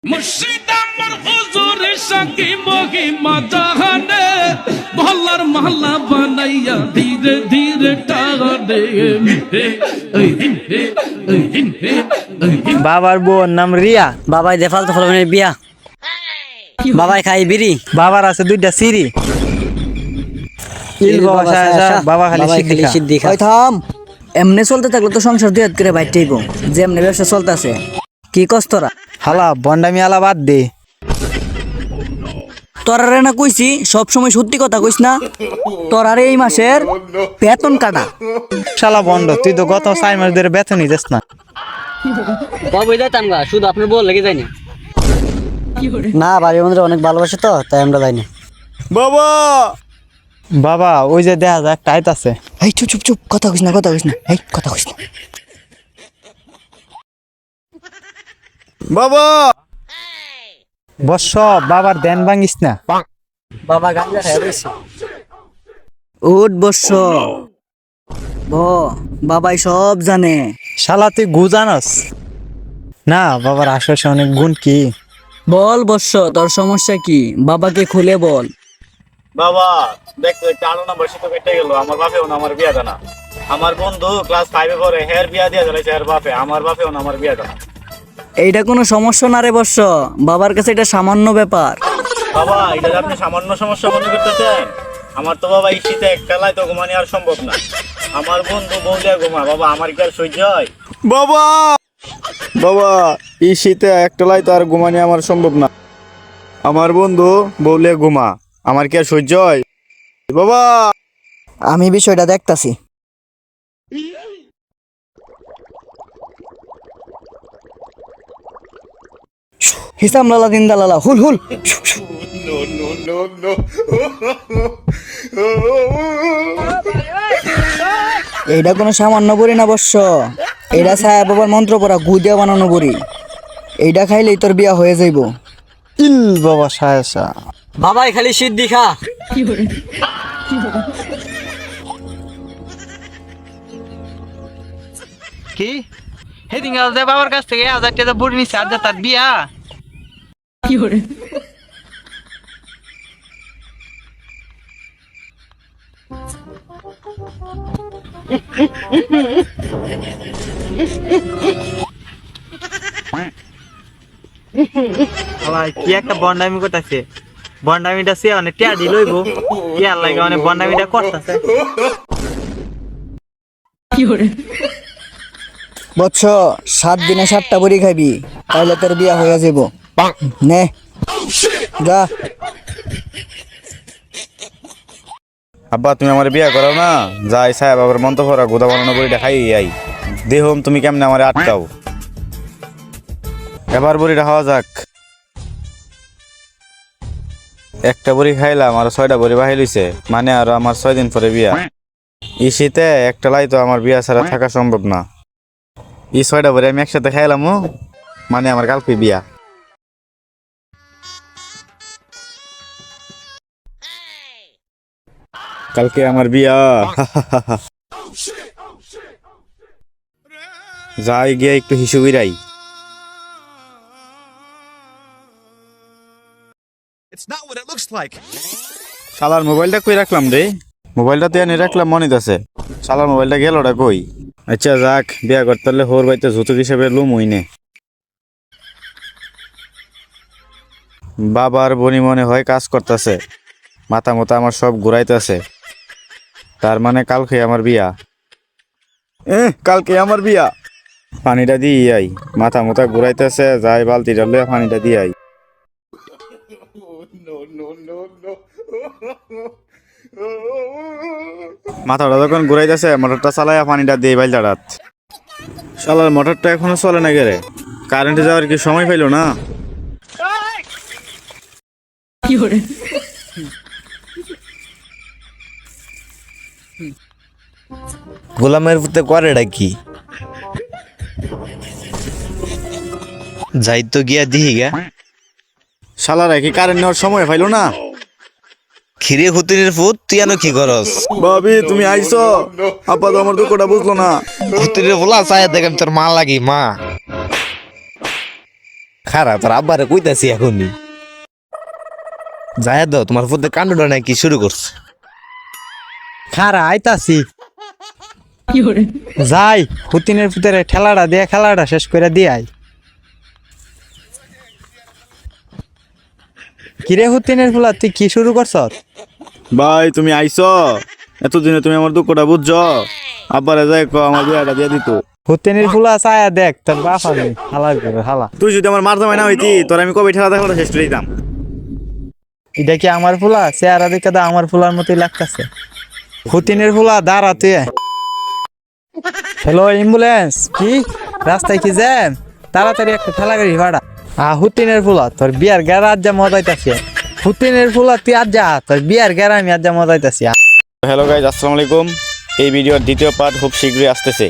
মুর্শিদ আমার হুজুরের সাকি মহিমা জাহানে মহল্লার মহল্লা বানাইয়া ধীরে ধীরে টানে বাবার বউর নাম রিয়া। বাবাই দেফাল তো ফলনের বিয়া। বাবাই খাই বিড়ি। বাবার আছে দুইটা সিঁড়ি। ইল বাবা সাহেব, বাবা খালি সিদ্ধি খায়। থাম, এমনি চলতে থাকলে তো সংসার দুই হাত করে বাইটেইব। যেমনি ব্যবসা চলতেছে কি কস তোরা? হালা বন্ডামি আলা বাদ দে। তোরারে না কইছি সব সময় সত্যি কথা কইস না। তোরারে এই মাসের বেতন কাটা। শালা বন্ড, তুই তো গত 4 মাস ধরে বেতনই দিস না। বাবুই যাইতাম গা, শুধু আপনি বল লেগে যায়নি না। বাড়ির মধ্যে অনেক ভালোবাসে তো তাই আমরা যাইনি। বাবা বাবা ওই যে দেখা যায় একটা আইত আছে। এই চুপ চুপ চুপ, কথা কইস না, কথা কইস না, এই কথা কইস না। বাবা বস, বাবার ধ্যান ভাঙিস না। বাবা গাঞ্জা খায় রইছে। উঠ বস, বাবাই সব জানে। শালা তুই গুজানস না? বাবার আশেপাশে অনেক গুণ কি? বল বস, তোর সমস্যা কি? বাবাকে খুলে বল। বাবা দেখছো 4 নম্বর শিক্ষক কেটে গেল, আমার বাপেও না আমার বিয়া জানা। আমার বন্ধু ক্লাস 5 পড়ে, হের বিয়া দিয়ে দিয়েছে হের বাপে, আমার বাপেও না আমার বিয়া জানা। এইটা কোনো সমস্যা না রে বস, বাবার কাছে এটা সামান্য ব্যাপার। বাবা এটা যে আপনি সামান্য সমস্যা মনে করতেছেন, আমার তো বাবা এই শীতে একটালাই তো ঘুমানি আর সম্ভব না। আমার বন্ধু বৌলিয়া ঘুমা, বাবা আমার কি আর সহ্য হয়? বাবা বাবা এই শীতে একটালাই তো আর ঘুমানি আমার সম্ভব না। আমার বন্ধু বলে ঘুমা, আমার কি আর সহ্য হয়? বাবা আমি বিষয়টা দেখতাছি। হিসাম লালা দিন দালালা হুল হুল। এইটা কোনো সামান্য বড়ি না বর্ষ, এইটা ছায়া বাবার মন্ত্র পড়া গু দিয়া বানানো বড়ি। এইটা খাইলেই তোর বিয়া হয়ে যাইব। ইল বাবা সাহেসা, বাবাই খালি সিদ্ধি খা। কি হেদিন যে বাবার কাছ থেকে 1000 টাকা বুড়ি নিছে, আর তার বিয়া। কি একটা বন্ডামি করতেছে। বন্ডামিটা সে অনেক টিয়া দি লইব, টিয়ার লাগে অনেক বন্ডামিটা করতেছে। বৎস 7 দিনে 7টা বড়ি খাবি, তাহলে তোর বিয়া হয়ে যাব। নে যা। আব্বা তুমি আমার বিয়া করো না, যাই সাহেব আবার মন্ত ভরা গোদা বানানো বড়িটা খাই আই। দেহম তুমি কেমনে আমার আটকাও? এবার বড়িটা খাওয়া যাক। একটা বড়ি খাইলাম আর 6টা বড়ি বাহির হইছে, মানে আর আমার 6 দিন পরে বিয়া। এই শীতে একটা লাই তো আমার বিয়া ছাড়া থাকা সম্ভব না। এই 6টা বড়ি আমি একসাথে খাইলাম, মানে আমার কালকে বিয়া। কালকে আমার বিয়া। যাই গিয়ে একটু হিসুবিরাই। শালার মোবাইলটা কই রাখলাম রে? মোবাইলটা তো এনে রাখলাম মনে আছে। শালার মোবাইলটা গেল ওটা কই? আচ্ছা যাক, বিয়া করতে হলে হোর বাইতে যৌতুক হিসেবে লুম হইনে। বাবার বনি মনে হয় কাজ করতেছে, মাথা মতো আমার সব ঘুরাইতেছে। তার মানে কালকে আমার বিয়া। কালকে আমার বিয়া। পানিটা দিয়ে আই, মাথা মোথা ঘুরাইতেছে। যাই বালতিটা লইয়া পানিটা দিয়ে আই। মাথাটা যখন ঘুরাইতেছে, মোটরটা চালাইয়া পানিটা দিয়ে বাইলটাড়াত। শালার মোটরটা এখনো চলে না গেরে, কারেন্টে যাওয়ার কি সময় পাইল না? গোলামের পুতে করেটা কি? যাই তো গিয়া দিহি গা। শালারা কি কারেন্ট নেওয়ার সময় পাইল না? খিরে হুতিরের ফুত, তুই আনো কি করস? ভাবি তুমি আইছো? আপা তো আমার দুঃখটা বুঝলো না। হুতিরের ফুলা চায় দেখেন তোর মা লাগি মা। খারা তোর আব্বারে কইতাছি এখনই যাই দাও তোমার ফুতে কাণ্ডটা নাকি শুরু করছে খারা আইতাছি যাই হুতিনের ফুতের ঠেলাটা দিয়ে খেলাটা শেষ করে দিয়ে আই। কিরে হুতিনের ফুলা তুই কি শুরু করছ? ভাই তুমি আইছ এতদিনে তুমি আমার দুঃখটা বুঝছো আব্বারে যাই কো আমার বিয়াটা দিয়ে দিত হুতিনের ফুলা ছায়া দেখ তোর বাপ আমি হালা করে হালা। তুই যদি আমার মার জামাই না হইতি তোর আমি কবে ঠেলা দেখাটা শেষ করে দিতাম। এটা কি আমার ফুলা? চেহারা দেখে তো আমার ফুলার মতোই লাগতেছে। হুতিনের ফুলা দাঁড়া তুই। হ্যালো অ্যাম্বুলেন্স, কি রাস্তায় কি জ্যাম? তাড়াতাড়ি একটা ঠেলা গাড়ি ভাড়া। হুতিনের ফুলা তোর বিয়ার গেরা আজ যা মজাইতাছি। হুতিনের ফুলা তুই আজ যা তোর বিয়ার গেরা আমি আজ যা মজাইতাছি। হ্যালো গাইজ, আসসালামু আলাইকুম। এই ভিডিওর দ্বিতীয় পার্ট খুব শীঘ্রই আসতেছে।